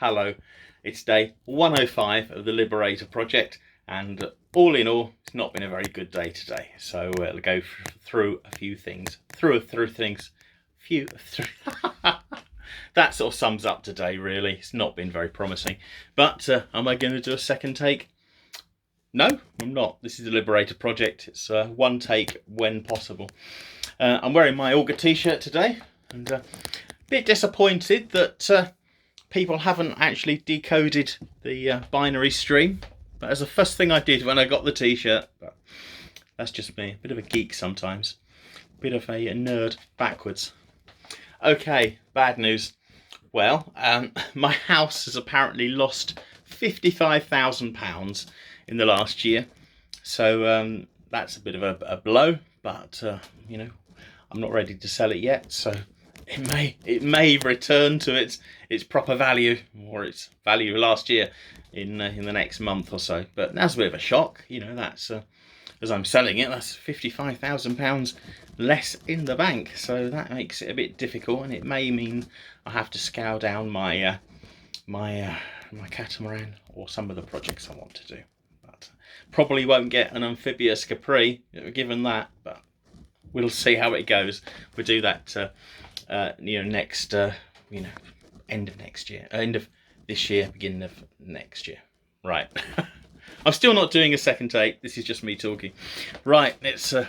Hello, it's day 105 of the Liberator Project, and all in all, it's not been a very good day today. So we'll go through a few things. That sort of sums up today, really. It's not been very promising. But am I going to do a second take? No, I'm not. This is the Liberator Project. It's one take when possible. I'm wearing my Auger t-shirt today, and a bit disappointed that people haven't actually decoded the binary stream. That was the first thing I did when I got the t-shirt. But that's just me, a bit of a geek sometimes, a bit of a nerd backwards. Okay, bad news. Well, my house has apparently lost £55,000 in the last year, so that's a bit of a blow. But you know, I'm not ready to sell it yet, so it may return to its proper value, or its value last year, in the next month or so. But that's a bit of a shock. You know, that's as I'm selling it, that's £55,000 less in the bank. So that makes it a bit difficult, and it may mean I have to scale down my my catamaran or some of the projects I want to do. But probably won't get an amphibious Capri given that, but we'll see how it goes. We'll do that next end of next year, end of this year, beginning of next year. Right. I'm still not doing a second take. This is just me talking. Right, let's try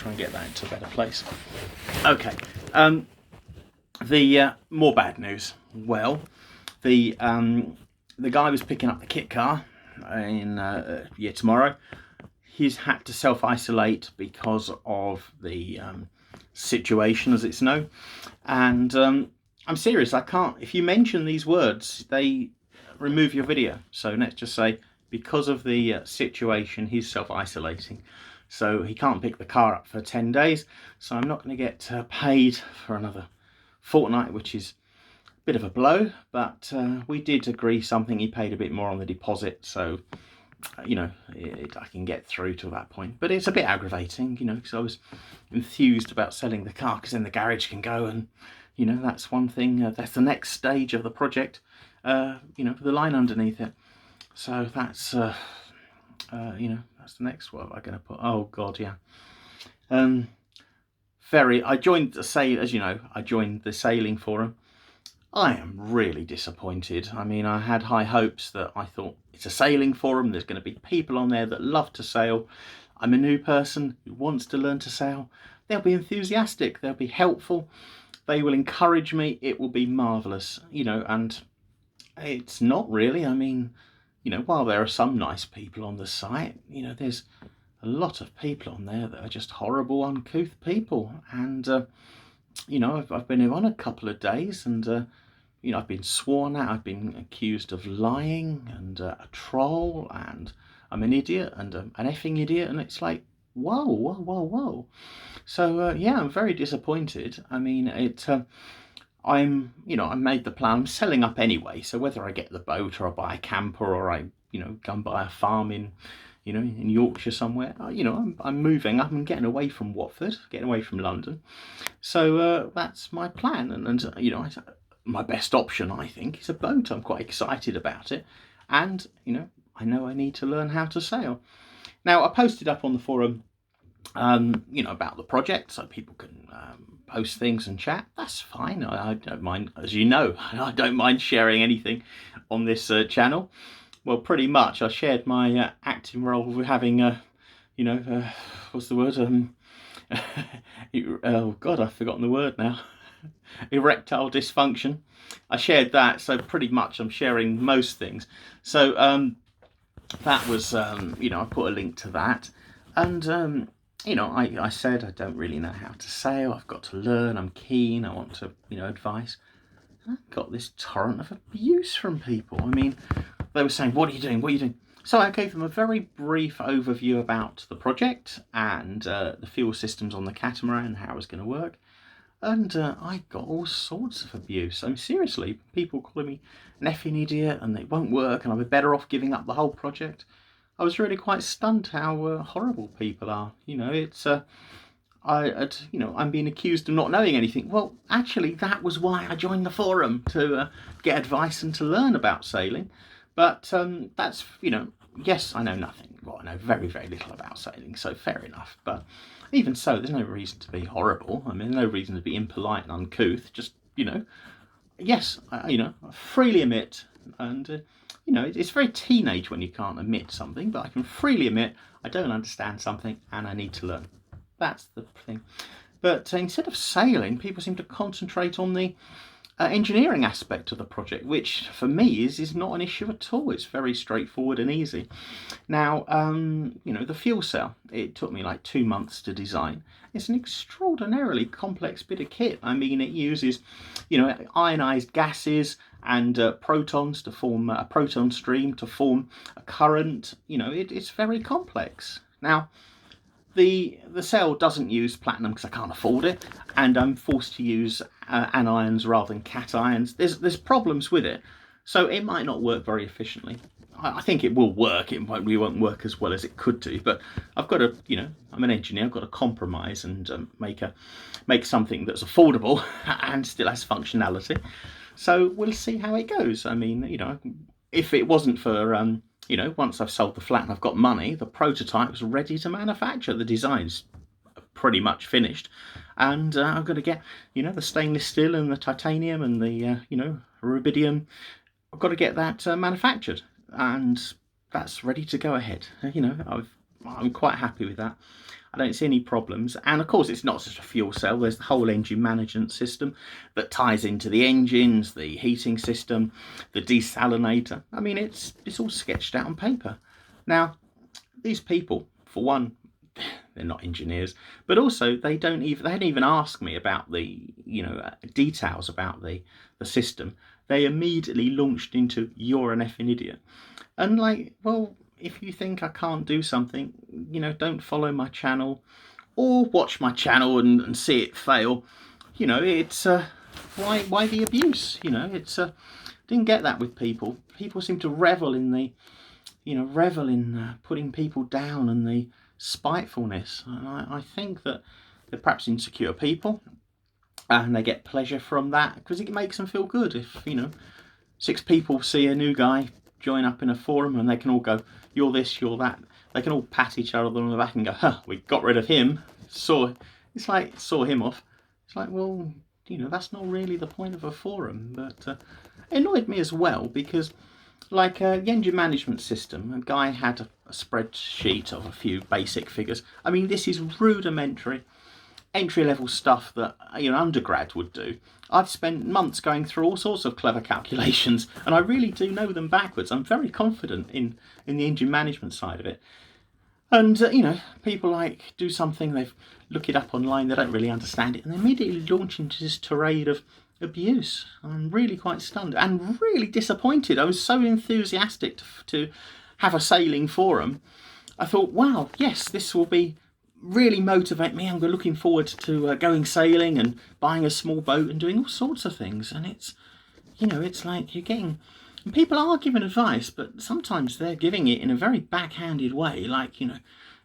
and get that into a better place. Okay. The more bad news. Well, the guy was picking up the kit car tomorrow. He's had to self-isolate because of the situation, as it's known. And I'm serious, I can't. If you mention these words, they remove your video. So let's just say, because of the situation, he's self-isolating. So he can't pick the car up for 10 days. So I'm not going to get paid for another fortnight, which is a bit of a blow. But we did agree something. He paid a bit more on the deposit. So, you know, I can get through to that point. But it's a bit aggravating, you know, because I was enthused about selling the car, because then the garage can go, and, you know, that's one thing. That's the next stage of the project, you know, the line underneath it. So that's, you know, that's the next one I'm going to put. Oh, God, yeah. I joined the as you know, I joined the sailing forum. I am really disappointed. I mean, I had high hopes that I thought it's a sailing forum. There's going to be people on there that love to sail. I'm a new person who wants to learn to sail. They'll be enthusiastic. They'll be helpful. They will encourage me. It will be marvellous, you know, and it's not really. I mean, you know, while there are some nice people on the site, you know, there's a lot of people on there that are just horrible, uncouth people. And, you know, I've been on a couple of days, and, you know, I've been sworn at, I've been accused of lying, and a troll, and I'm an idiot, and an effing idiot. And it's like, whoa, whoa, whoa, whoa. So, yeah, I'm very disappointed. I mean, you know, I made the plan. I'm selling up anyway, so whether I get the boat, or I buy a camper, or I, you know, go and buy a farm in, you know, in Yorkshire somewhere, you know, I'm moving up and getting away from Watford, getting away from London. So that's my plan, and you know, my best option, I think, is a boat. I'm quite excited about it, and you know I need to learn how to sail. Now, I posted up on the forum, you know, about the project, so people can post things and chat. That's fine. I don't mind, as you know, I don't mind sharing anything on this channel. Well, pretty much I shared my acting role with having you know, what's the word, oh God, I've forgotten the word now. Erectile dysfunction. I shared that, so pretty much I'm sharing most things. So that was, you know, I put a link to that, and you know, I said I don't really know how to sail. I've got to learn. I'm keen. I want to, you know, advice. And I got this torrent of abuse from people. I mean, they were saying, "What are you doing? What are you doing?" So I gave them a very brief overview about the project and the fuel systems on the catamaran and how it was going to work. And I got all sorts of abuse. I mean, seriously, people calling me an effing idiot, and it won't work, and I'll be better off giving up the whole project. I was really quite stunned how horrible people are. You know, it's I'm being accused of not knowing anything. Well, actually, that was why I joined the forum, to get advice and to learn about sailing. But that's, yes, I know nothing. Well, I know very, very little about sailing, so fair enough. But even so, there's no reason to be horrible. I mean, no reason to be impolite and uncouth. Just, yes, I freely admit, and it's very teenage when you can't admit something, but I can freely admit I don't understand something and I need to learn. That's the thing. But instead of sailing, people seem to concentrate on the engineering aspect of the project, which for me is not an issue at all. It's very straightforward and easy. Now, the fuel cell, it took me like 2 months to design. It's an extraordinarily complex bit of kit. I mean, it uses, ionized gases and protons to form a proton stream to form a current. It's very complex. Now, the cell doesn't use platinum because I can't afford it, and I'm forced to use anions rather than cations. There's problems with it, so it might not work very efficiently. I think it will work. It won't work as well as it could do, but I've got to, I'm an engineer. I've got to compromise and make something that's affordable and still has functionality. So we'll see how it goes. I mean, if it wasn't for once I've sold the flat and I've got money, the prototype's ready to manufacture. The design's pretty much finished, and I'm going to get, the stainless steel and the titanium and the, rubidium. I've got to get that manufactured, and that's ready to go ahead. I'm quite happy with that. I don't see any problems. And of course, it's not just a fuel cell. There's the whole engine management system that ties into the engines, the heating system, the desalinator. I mean, it's all sketched out on paper. Now, these people, for one, they're not engineers, but also they hadn't even asked me about the details about the system. They immediately launched into, "You're an effing idiot," and well, if you think I can't do something, don't follow my channel or watch my channel and see it fail. It's why the abuse? It's didn't get that with people. People seem to revel in putting people down and the spitefulness. And I think that they're perhaps insecure people, and they get pleasure from that because it makes them feel good. If 6 people see a new guy join up in a forum and they can all go, "You're this, you're that," they can all pat each other on the back and go, "Huh, we got rid of him." Saw him off. It's like, well, that's not really the point of a forum. But it annoyed me as well because, the engine management system, a guy had a spreadsheet of a few basic figures. I mean, this is rudimentary, entry-level stuff that an undergrad would do. I've spent months going through all sorts of clever calculations, and I really do know them backwards. I'm very confident in the engine management side of it. And people do something, they look it up online, they don't really understand it, and they immediately launch into this tirade of abuse. I'm really quite stunned and really disappointed. I was so enthusiastic to have a sailing forum. I thought, wow, yes, this will really motivate me. I'm looking forward to going sailing and buying a small boat and doing all sorts of things. And it's like you're getting, and people are giving advice, but sometimes they're giving it in a very backhanded way.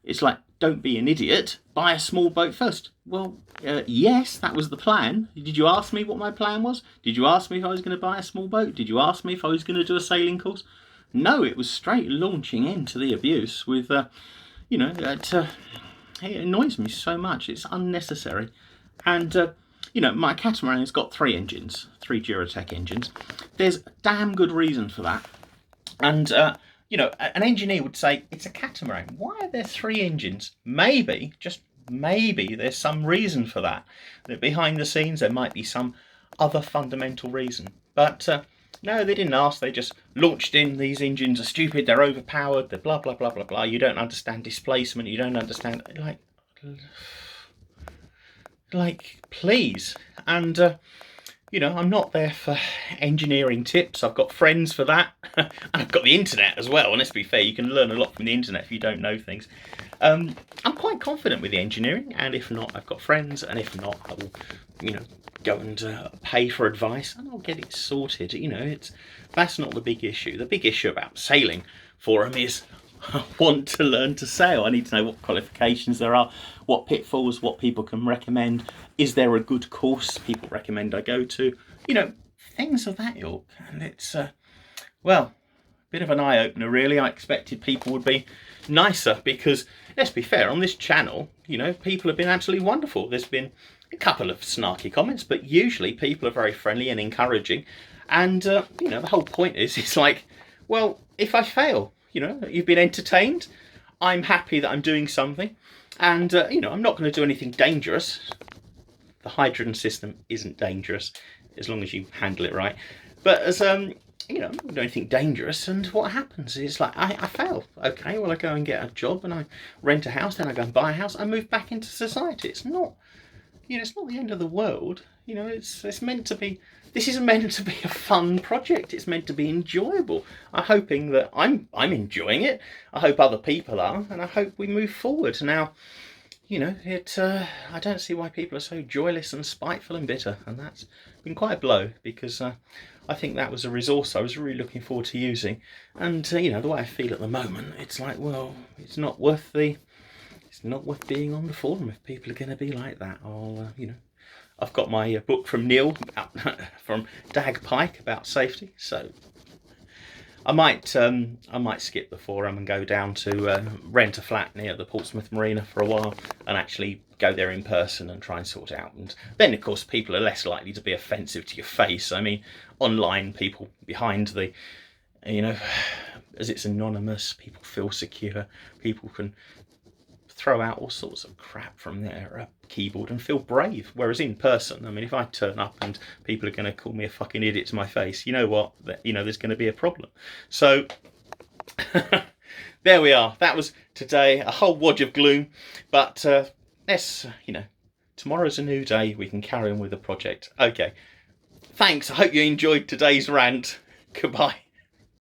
It's like, don't be an idiot, buy a small boat first. Well, yes, that was the plan. Did you ask me what my plan was? Did you ask me if I was going to buy a small boat? Did you ask me if I was going to do a sailing course? No, it was straight launching into the abuse with, it annoys me so much. It's unnecessary. And, my catamaran has got 3 engines, 3 Duratec engines. There's a damn good reason for that. And, an engineer would say, it's a catamaran. Why are there 3 engines? Maybe, just maybe, there's some reason for that. That behind the scenes, there might be some other fundamental reason. But, no, they didn't ask. They just launched in. These engines are stupid. They're overpowered. They're blah, blah, blah, blah, blah. You don't understand displacement. You don't understand... please. And, I'm not there for engineering tips. I've got friends for that. And I've got the internet as well. And let's be fair, you can learn a lot from the internet if you don't know things. I'm quite confident with the engineering. And if not, I've got friends. And if not, I will, go and pay for advice, and I'll get it sorted. That's not the big issue. The big issue about sailing forum is want to learn to sail. I need to know what qualifications there are, what pitfalls, what people can recommend. Is there a good course people recommend I go to? You know, things of that ilk. And it's, well, a bit of an eye-opener really. I expected people would be nicer because, let's be fair, on this channel, you know, people have been absolutely wonderful. There's been a couple of snarky comments, but usually people are very friendly and encouraging. And, you know, the whole point is, it's like, well, if I fail, you know, you've been entertained. I'm happy that I'm doing something. And, you know, I'm not going to do anything dangerous. The hydrogen system isn't dangerous as long as you handle it right. But as, you know, I'm not going to do anything dangerous. And what happens is, like, I fail. Okay, well, I go and get a job and I rent a house. Then I go and buy a house. I move back into society. It's not, you know, it's not the end of the world. You know, it's meant to be. This is meant to be a fun project. It's meant to be enjoyable. I'm hoping that I'm enjoying it. I hope other people are, and I hope we move forward. Now, you know, I don't see why people are so joyless and spiteful and bitter, and that's been quite a blow because I think that was a resource I was really looking forward to using. And you know, the way I feel at the moment, it's like, well, it's not worth being on the forum if people are going to be like that. I'll, you know. I've got my book from Neil, from Dag Pike, about safety. So I might skip the forum and go down to rent a flat near the Portsmouth Marina for a while and actually go there in person and try and sort it out. And then, of course, people are less likely to be offensive to your face. I mean, online, people behind the, you know, as it's anonymous, people feel secure. People can throw out all sorts of crap from their keyboard and feel brave. Whereas in person, I mean, if I turn up and people are going to call me a fucking idiot to my face, you know what? You know, there's going to be a problem. So there we are. That was today, a whole wodge of gloom. But let's, you know, tomorrow's a new day. We can carry on with the project. Okay. Thanks. I hope you enjoyed today's rant. Goodbye.